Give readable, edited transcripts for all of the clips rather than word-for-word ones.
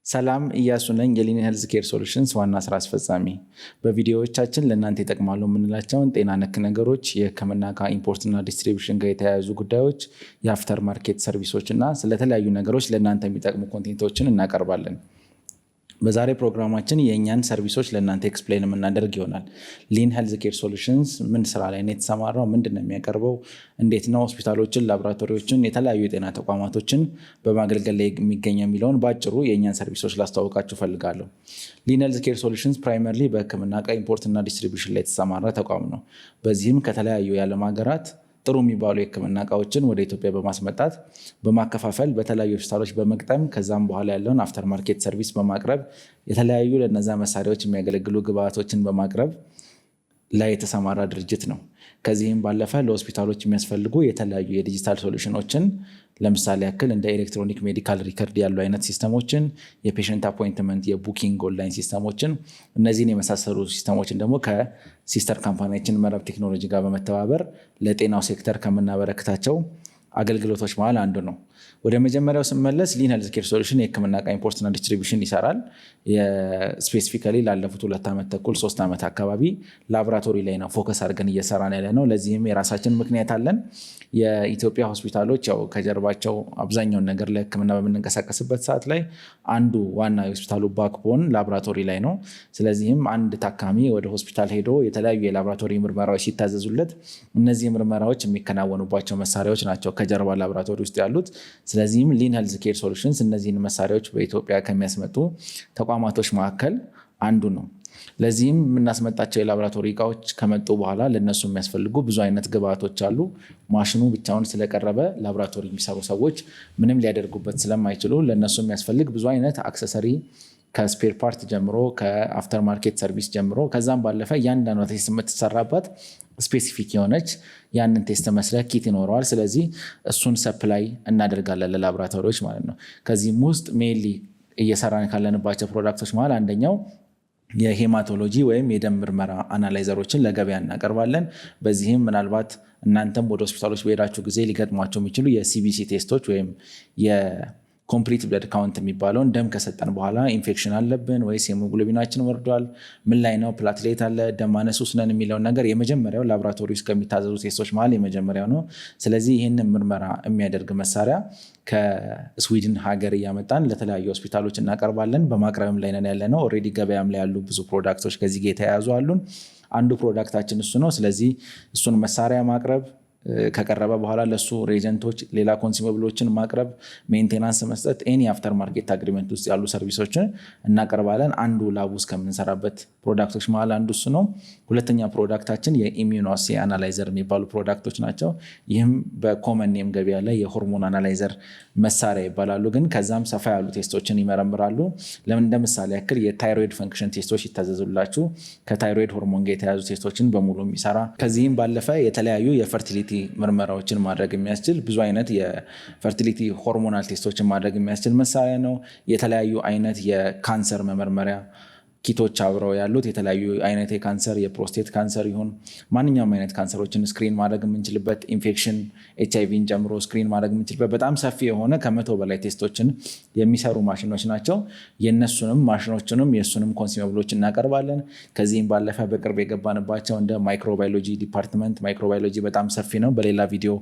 ሰላም እያሱ ነኝ የሊን ሄልዝ ኬር ሶሉሽንስ ዋና ስራ አስፈጻሚ። በቪዲዮዎቻችን ለእናንተ ይጠቅማሉ የምንላቸውን ጤና ነክ ነገሮች፣ የህክምና ከኢምፖርትና ዲስትሪቢሽን ጋር የተያያዙ ጉዳዮች፣ የአፍተር ማርኬት ሰርቪሶች እና ስለተለያዩ ነገሮች ለእናንተ የሚጠቅሙ ኮንቴንቶችን እናቀርባለን። በዛሬ ፕሮግራማችን የእኛን ሰርቪሶች ለእናንተ ኤክስፕሌን የምናደርግ ይሆናል። ሊን ሄልዝ ኬር ሶሉሽንስ ምን ስራ ላይ ነው የተሰማራው፣ ምንድን ነው የሚያቀርበው፣ እንዴት ነው ሆስፒታሎችን፣ ላቦራቶሪዎችን፣ የተለያዩ የጤና ተቋማቶችን በማገልገል ላይ የሚገኘ የሚለውን በአጭሩ የእኛን ሰርቪሶች ላስተዋውቃችሁ ፈልጋለሁ። ሊን ሄልዝ ኬር ሶሉሽንስ ፕራይመርሊ በህክምና ዕቃ ኢምፖርትና ዲስትሪቢሽን ላይ የተሰማራ ተቋም ነው። በዚህም ከተለያዩ የዓለም ሀገራት ጥሩ የሚባሉ የህክምና ዕቃዎችን ወደ ኢትዮጵያ በማስመጣት በማከፋፈል በተለያዩ ሆስፒታሎች በመግጠም ከዛም በኋላ ያለውን አፍተር ማርኬት ሰርቪስ በማቅረብ የተለያዩ ለነዛ መሳሪያዎች የሚያገለግሉ ግብአቶችን በማቅረብ ላይ የተሰማራ ድርጅት ነው። ከዚህም ባለፈ ለሆስፒታሎች የሚያስፈልጉ የተለያዩ የዲጂታል ሶሉሽኖችን ለምሳሌ ያክል እንደ ኤሌክትሮኒክ ሜዲካል ሪከርድ ያሉ አይነት ሲስተሞችን፣ የፔሽንት አፖይንትመንት፣ የቡኪንግ ኦንላይን ሲስተሞችን፣ እነዚህን የመሳሰሉ ሲስተሞችን ደግሞ ከሲስተር ካምፓኒያችን መረብ ቴክኖሎጂ ጋር በመተባበር ለጤናው ሴክተር ከምናበረክታቸው አገልግሎቶች መሃል አንዱ ነው። ወደ መጀመሪያው ስመለስ ሊን ሄልዝ ኬር ሶሉሽን የህክምና ዕቃ ኢምፖርትና ዲስትሪቢሽን ይሰራል። ስፔሲፊካሊ ላለፉት 2 ዓመት ተኩል 3 ዓመት አካባቢ ላቦራቶሪ ላይ ነው ፎከስ አድርገን እየሰራን ያለ ነው። ለዚህም የራሳችን ምክንያት አለን። የኢትዮጵያ ሆስፒታሎች ያው ከጀርባቸው አብዛኛውን ነገር ለህክምና በምንንቀሳቀስበት ሰዓት ላይ አንዱ ዋና የሆስፒታሉ ባክቦን ላቦራቶሪ ላይ ነው። ስለዚህም አንድ ታካሚ ወደ ሆስፒታል ሄዶ የተለያዩ የላቦራቶሪ ምርመራዎች ሲታዘዙለት እነዚህ ምርመራዎች የሚከናወኑባቸው መሳሪያዎች ናቸው ከጀርባ ላቦራቶሪ ውስጥ ያሉት። ስለዚህም ሊን ሄልዝ ኬር ሶሉሽንስ እነዚህን መሳሪያዎች በኢትዮጵያ ከሚያስመጡ ተቋማቶች መካከል አንዱ ነው። ለዚህም የምናስመጣቸው የላቦራቶሪ እቃዎች ከመጡ በኋላ ለነሱ የሚያስፈልጉ ብዙ አይነት ግብአቶች አሉ። ማሽኑ ብቻውን ስለቀረበ ላቦራቶሪ የሚሰሩ ሰዎች ምንም ሊያደርጉበት ስለማይችሉ ለነሱ የሚያስፈልግ ብዙ አይነት አክሰሰሪ ከስፔር ፓርት ጀምሮ ከአፍተር ማርኬት ሰርቪስ ጀምሮ ከዛም ባለፈ እያንዳንዷ ቴስት የምትሰራበት ስፔሲፊክ የሆነች ያንን ቴስት መስሪያ ኪት ይኖረዋል። ስለዚህ እሱን ሰፕላይ እናደርጋለን ለላቦራቶሪዎች ማለት ነው። ከዚህም ውስጥ ሜንሊ እየሰራን ካለንባቸው ፕሮዳክቶች መሃል አንደኛው የሄማቶሎጂ ወይም የደም ምርመራ አናላይዘሮችን ለገበያ እናቀርባለን። በዚህም ምናልባት እናንተም ወደ ሆስፒታሎች በሄዳችሁ ጊዜ ሊገጥሟቸው የሚችሉ የሲቢሲ ቴስቶች ወይም ኮምፕሊት ብለድ ካውንት የሚባለውን ደም ከሰጠን በኋላ ኢንፌክሽን አለብን ወይስ ሄሞግሎቢናችን ወርዷል፣ ምን ላይ ነው፣ ፕላትሌት አለ፣ ደም ማነስ ውስጥ ነን የሚለውን ነገር የመጀመሪያው ላቦራቶሪ ውስጥ ከሚታዘዙ ቴስቶች መሃል የመጀመሪያው ነው። ስለዚህ ይህንን ምርመራ የሚያደርግ መሳሪያ ከስዊድን ሀገር እያመጣን ለተለያዩ ሆስፒታሎች እናቀርባለን። በማቅረብም ላይ ነን ያለ ነው። ኦልሬዲ ገበያም ላይ ያሉ ብዙ ፕሮዳክቶች ከዚህ ጋር የተያያዙ አሉን። አንዱ ፕሮዳክታችን እሱ ነው። ስለዚህ እሱን መሳሪያ ማቅረብ ከቀረበ በኋላ ለሱ ሬጀንቶች፣ ሌላ ኮንሱመብሎችን ማቅረብ፣ ሜንቴናንስ መስጠት፣ ኤኒ አፍተር ማርኬት አግሪመንት ውስጥ ያሉ ሰርቪሶችን እናቀርባለን። አንዱ ላብ ውስጥ ከምንሰራበት ፕሮዳክቶች መሃል አንዱ እሱ ነው። ሁለተኛ ፕሮዳክታችን የኢሚዩኖአሴ አናላይዘር የሚባሉ ፕሮዳክቶች ናቸው። ይህም በኮመን ኔም ገበያ ላይ የሆርሞን አናላይዘር መሳሪያ ይባላሉ። ግን ከዛም ሰፋ ያሉ ቴስቶችን ይመረምራሉ። ለምን እንደ ምሳሌ ያክል የታይሮይድ ፈንክሽን ቴስቶች ይታዘዙላችሁ። ከታይሮይድ ሆርሞን ጋር የተያዙ ቴስቶችን በሙሉ የሚሰራ ከዚህም ባለፈ የተለያዩ የፈርቲሊቲ ምርመራዎችን ማድረግ የሚያስችል ብዙ አይነት የፈርቲሊቲ ሆርሞናል ቴስቶችን ማድረግ የሚያስችል መሳሪያ ነው። የተለያዩ አይነት የካንሰር መመርመሪያ ኪቶች አብረው ያሉት የተለያዩ አይነት የካንሰር የፕሮስቴት ካንሰር ይሁን ማንኛውም አይነት ካንሰሮችን ስክሪን ማድረግ የምንችልበት ኢንፌክሽን ኤችአይቪን ጨምሮ ስክሪን ማድረግ የምንችልበት በጣም ሰፊ የሆነ ከ100 በላይ ቴስቶችን የሚሰሩ ማሽኖች ናቸው። የነሱንም ማሽኖችንም የእሱንም ኮንሱመብሎች እናቀርባለን። ከዚህም ባለፈ በቅርብ የገባንባቸው እንደ ማይክሮባዮሎጂ ዲፓርትመንት፣ ማይክሮባዮሎጂ በጣም ሰፊ ነው። በሌላ ቪዲዮ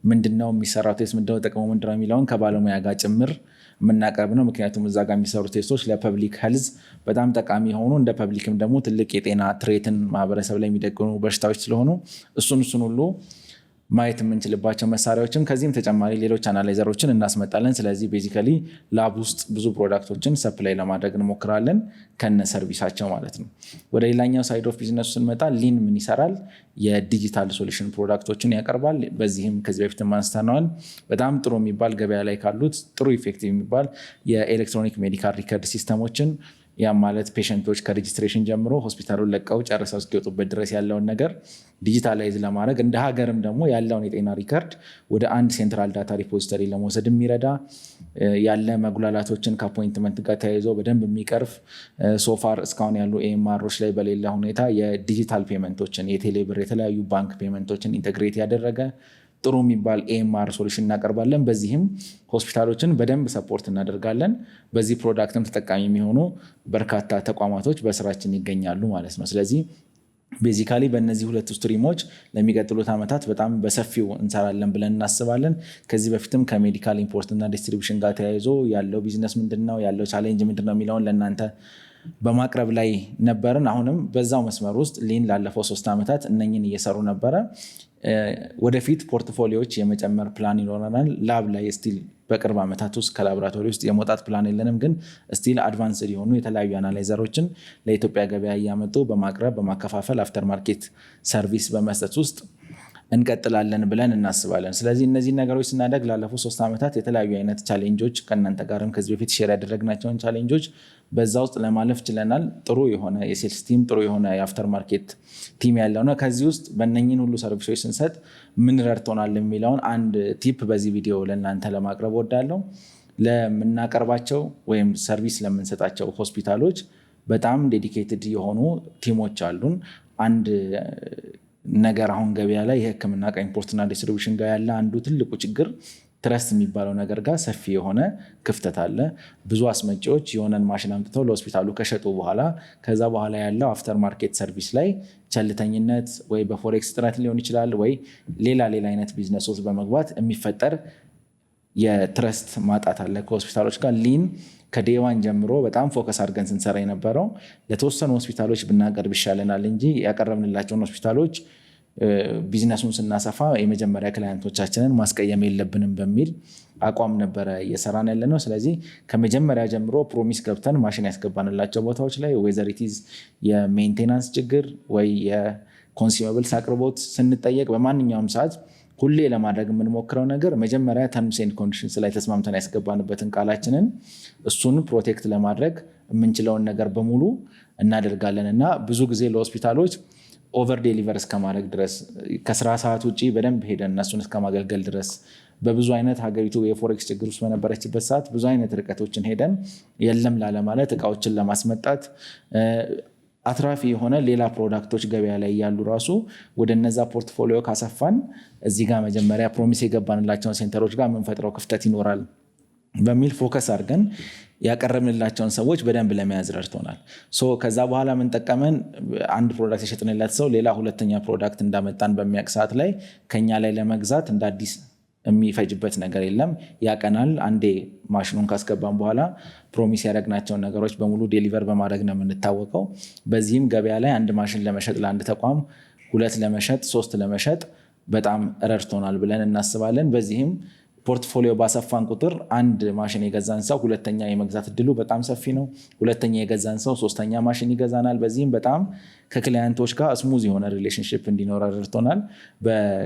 ምንድነው የሚሰራው ቴስት ምንድነው ጥቅሙ ምንድነው የሚለውን ከባለሙያ ጋር ጭምር የምናቀርብ ነው። ምክንያቱም እዛ ጋር የሚሰሩ ቴስቶች ለፐብሊክ ሄልዝ በጣም ጠቃሚ የሆኑ እንደ ፐብሊክም ደግሞ ትልቅ የጤና ትሬትን ማህበረሰብ ላይ የሚደቅኑ በሽታዎች ስለሆኑ እሱን ሁሉ ማየት የምንችልባቸው መሳሪያዎችን ከዚህም ተጨማሪ ሌሎች አናላይዘሮችን እናስመጣለን። ስለዚህ ቤዚካሊ ላብ ውስጥ ብዙ ፕሮዳክቶችን ሰፕላይ ለማድረግ እንሞክራለን ከነ ሰርቪሳቸው ማለት ነው። ወደ ሌላኛው ሳይድ ኦፍ ቢዝነሱ ስንመጣ ሊን ምን ይሰራል? የዲጂታል ሶሉሽን ፕሮዳክቶችን ያቀርባል። በዚህም ከዚህ በፊት አንስተነዋል። በጣም ጥሩ የሚባል ገበያ ላይ ካሉት ጥሩ ኢፌክቲቭ የሚባል የኤሌክትሮኒክ ሜዲካል ሪከርድ ሲስተሞችን ያም ማለት ፔሸንቶች ከሬጅስትሬሽን ጀምሮ ሆስፒታሉን ለቀው ጨርሰው እስኪወጡበት ድረስ ያለውን ነገር ዲጂታላይዝ ለማድረግ እንደ ሀገርም ደግሞ ያለውን የጤና ሪከርድ ወደ አንድ ሴንትራል ዳታ ሪፖዚተሪ ለመውሰድ የሚረዳ ያለ መጉላላቶችን ከአፖይንትመንት ጋር ተያይዞ በደንብ የሚቀርፍ ሶፋር እስካሁን ያሉ ኤምአሮች ላይ በሌላ ሁኔታ የዲጂታል ፔመንቶችን የቴሌብር የተለያዩ ባንክ ፔመንቶችን ኢንተግሬት ያደረገ ጥሩ የሚባል ኤኤምአር ሶሉሽን እናቀርባለን። በዚህም ሆስፒታሎችን በደንብ ሰፖርት እናደርጋለን። በዚህ ፕሮዳክትም ተጠቃሚ የሚሆኑ በርካታ ተቋማቶች በስራችን ይገኛሉ ማለት ነው። ስለዚህ ቤዚካሊ በእነዚህ ሁለት ስትሪሞች ለሚቀጥሉት ዓመታት በጣም በሰፊው እንሰራለን ብለን እናስባለን። ከዚህ በፊትም ከሜዲካል ኢምፖርት እና ዲስትሪቢሽን ጋር ተያይዞ ያለው ቢዝነስ ምንድነው፣ ያለው ቻሌንጅ ምንድነው የሚለውን ለእናንተ በማቅረብ ላይ ነበርን። አሁንም በዛው መስመር ውስጥ ሊን ላለፈው 3 ዓመታት እነኝን እየሰሩ ነበረ። ወደፊት ፖርትፎሊዮዎች የመጨመር ፕላን ይኖረናል። ላብ ላይ ስቲል በቅርብ ዓመታት ውስጥ ከላቦራቶሪ ውስጥ የመውጣት ፕላን የለንም፣ ግን ስቲል አድቫንስድ የሆኑ የተለያዩ አናላይዘሮችን ለኢትዮጵያ ገበያ እያመጡ በማቅረብ በማከፋፈል አፍተር ማርኬት ሰርቪስ በመስጠት ውስጥ እንቀጥላለን ብለን እናስባለን። ስለዚህ እነዚህ ነገሮች ስናደግ ላለፉት 3 ዓመታት የተለያዩ አይነት ቻሌንጆች ከእናንተ ጋርም ከዚህ በፊት ሼር ያደረግናቸውን ቻሌንጆች በዛ ውስጥ ለማለፍ ችለናል። ጥሩ የሆነ የሴልስ ቲም፣ ጥሩ የሆነ የአፍተር ማርኬት ቲም ያለው ነው። ከዚህ ውስጥ በእነኝን ሁሉ ሰርቪሶች ስንሰጥ ምን ረድቶናል የሚለውን አንድ ቲፕ በዚህ ቪዲዮ ለእናንተ ለማቅረብ ወዳለው። ለምናቀርባቸው ወይም ሰርቪስ ለምንሰጣቸው ሆስፒታሎች በጣም ዴዲኬትድ የሆኑ ቲሞች አሉን። አንድ ነገር አሁን ገበያ ላይ የህክምና ዕቃ ኢምፖርትና ዲስትሪቢዩሽን ጋር ያለ አንዱ ትልቁ ችግር ትረስት የሚባለው ነገር ጋር ሰፊ የሆነ ክፍተት አለ። ብዙ አስመጪዎች የሆነን ማሽን አምጥተው ለሆስፒታሉ ከሸጡ በኋላ ከዛ በኋላ ያለው አፍተር ማርኬት ሰርቪስ ላይ ቸልተኝነት ወይ በፎሬክስ ጥረት ሊሆን ይችላል ወይ ሌላ አይነት ቢዝነስ ውስጥ በመግባት የሚፈጠር የትረስት ማጣት አለ ከሆስፒታሎች ጋር። ሊን ከዴዋን ጀምሮ በጣም ፎከስ አድርገን ስንሰራ የነበረው ለተወሰኑ ሆስፒታሎች ብናቀርብ ይሻለናል እንጂ ያቀረብንላቸውን ሆስፒታሎች ቢዝነሱን ስናሰፋ የመጀመሪያ ክላይንቶቻችንን ማስቀየም የለብንም በሚል አቋም ነበረ እየሰራን ያለ ነው። ስለዚህ ከመጀመሪያ ጀምሮ ፕሮሚስ ገብተን ማሽን ያስገባንላቸው ቦታዎች ላይ ወይዘር ኢት ኢዝ የሜንቴናንስ ችግር ወይ የኮንሱመብልስ አቅርቦት ስንጠየቅ በማንኛውም ሰዓት ሁሌ ለማድረግ የምንሞክረው ነገር መጀመሪያ ተርምስ ኤንድ ኮንዲሽንስ ላይ ተስማምተን ያስገባንበትን ቃላችንን እሱን ፕሮቴክት ለማድረግ የምንችለውን ነገር በሙሉ እናደርጋለን እና ብዙ ጊዜ ለሆስፒታሎች ኦቨር ዴሊቨር እስከማድረግ ድረስ ከስራ ሰዓት ውጭ በደንብ ሄደን እነሱን እስከማገልገል ድረስ በብዙ አይነት ሀገሪቱ የፎሬክስ ችግር ውስጥ በነበረችበት ሰዓት ብዙ አይነት ርቀቶችን ሄደን የለም ላለማለት እቃዎችን ለማስመጣት አትራፊ የሆነ ሌላ ፕሮዳክቶች ገበያ ላይ ያሉ ራሱ ወደ እነዛ ፖርትፎሊዮ ካሰፋን እዚህ ጋር መጀመሪያ ፕሮሚስ የገባንላቸውን ሴንተሮች ጋር የምንፈጥረው ክፍተት ይኖራል በሚል ፎከስ አድርገን ያቀረብንላቸውን ሰዎች በደንብ ለመያዝ ረድቶናል። ከዛ በኋላ ምን ጠቀመን? አንድ ፕሮዳክት የሸጥንለት ሰው ሌላ ሁለተኛ ፕሮዳክት እንዳመጣን በሚያውቅ ሰዓት ላይ ከኛ ላይ ለመግዛት እንደ አዲስ የሚፈጅበት ነገር የለም። ያቀናል። አንዴ ማሽኑን ካስገባን በኋላ ፕሮሚስ ያደረግናቸውን ነገሮች በሙሉ ዴሊቨር በማድረግ ነው የምንታወቀው። በዚህም ገበያ ላይ አንድ ማሽን ለመሸጥ ለአንድ ተቋም 2 ለመሸጥ 3 ለመሸጥ በጣም ረድቶናል ብለን እናስባለን። በዚህም ፖርትፎሊዮ ባሰፋን ቁጥር አንድ ማሽን የገዛን ሰው ሁለተኛ የመግዛት እድሉ በጣም ሰፊ ነው። ሁለተኛ የገዛን ሰው 3ኛ ማሽን ይገዛናል። በዚህም በጣም ከክላይንቶች ጋር ስሙዝ የሆነ ሪሌሽንሽፕ እንዲኖር ረድቶናል።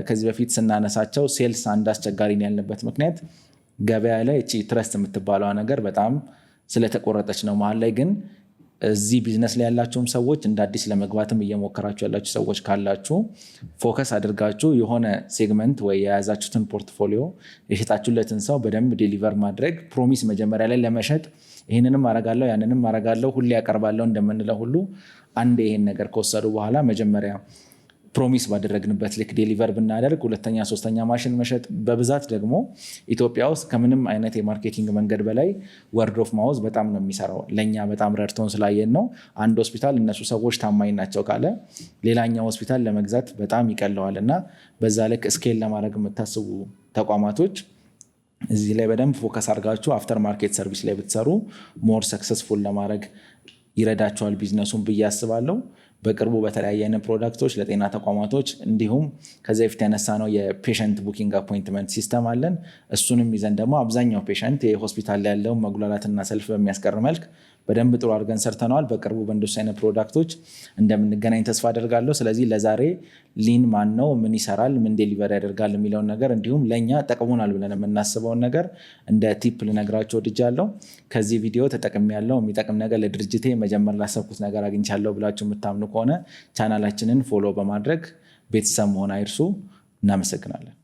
ከዚህ በፊት ስናነሳቸው ሴልስ አንድ አስቸጋሪ ያልንበት ምክንያት ገበያ ላይ እቺ ትረስት የምትባለዋ ነገር በጣም ስለተቆረጠች ነው። መሀል ላይ ግን እዚህ ቢዝነስ ላይ ያላችሁም ሰዎች እንደ አዲስ ለመግባትም እየሞከራችሁ ያላችሁ ሰዎች ካላችሁ ፎከስ አድርጋችሁ የሆነ ሴግመንት ወይ የያዛችሁትን ፖርትፎሊዮ የሸጣችሁለትን ሰው በደንብ ዴሊቨር ማድረግ ፕሮሚስ መጀመሪያ ላይ ለመሸጥ ይህንንም አረጋለሁ ያንንም አረጋለሁ ሁሌ ያቀርባለሁ እንደምንለው ሁሉ አንድ ይሄን ነገር ከወሰዱ በኋላ መጀመሪያ ፕሮሚስ ባደረግንበት ልክ ዴሊቨር ብናደርግ 2ኛ 3ኛ ማሽን መሸጥ በብዛት ደግሞ ኢትዮጵያ ውስጥ ከምንም አይነት የማርኬቲንግ መንገድ በላይ ወርድ ኦፍ ማውዝ በጣም ነው የሚሰራው። ለእኛ በጣም ረድቶን ስላየን ነው። አንድ ሆስፒታል እነሱ ሰዎች ታማኝ ናቸው ካለ ሌላኛው ሆስፒታል ለመግዛት በጣም ይቀለዋል እና በዛ ልክ ስኬል ለማድረግ የምታስቡ ተቋማቶች እዚህ ላይ በደንብ ፎከስ አድርጋችሁ አፍተር ማርኬት ሰርቪስ ላይ ብትሰሩ ሞር ሰክሰስፉል ለማድረግ ይረዳቸዋል ቢዝነሱን ብዬ አስባለሁ። በቅርቡ በተለያየ አይነት ፕሮዳክቶች ለጤና ተቋማቶች እንዲሁም ከዚህ በፊት ያነሳ ነው የፔሸንት ቡኪንግ አፖይንትመንት ሲስተም አለን። እሱንም ይዘን ደግሞ አብዛኛው ፔሸንት የሆስፒታል ላይ ያለውን መጉላላትና ሰልፍ በሚያስቀር መልክ በደንብ ጥሩ አድርገን ሰርተነዋል። በቅርቡ በእንደሱ አይነት ፕሮዳክቶች እንደምንገናኝ ተስፋ አደርጋለሁ። ስለዚህ ለዛሬ ሊን ማን ነው፣ ምን ይሰራል፣ ምን ዴሊቨር ያደርጋል የሚለውን ነገር እንዲሁም ለእኛ ጠቅሞናል ብለን የምናስበውን ነገር እንደ ቲፕ ልነግራቸው ወድጃለሁ። ከዚህ ቪዲዮ ተጠቅሜያለሁ፣ የሚጠቅም ነገር ለድርጅቴ መጀመር ላሰብኩት ነገር አግኝቻለሁ ብላችሁ የምታምኑ ከሆነ ቻናላችንን ፎሎ በማድረግ ቤተሰብ መሆን አይርሱ። እናመሰግናለን።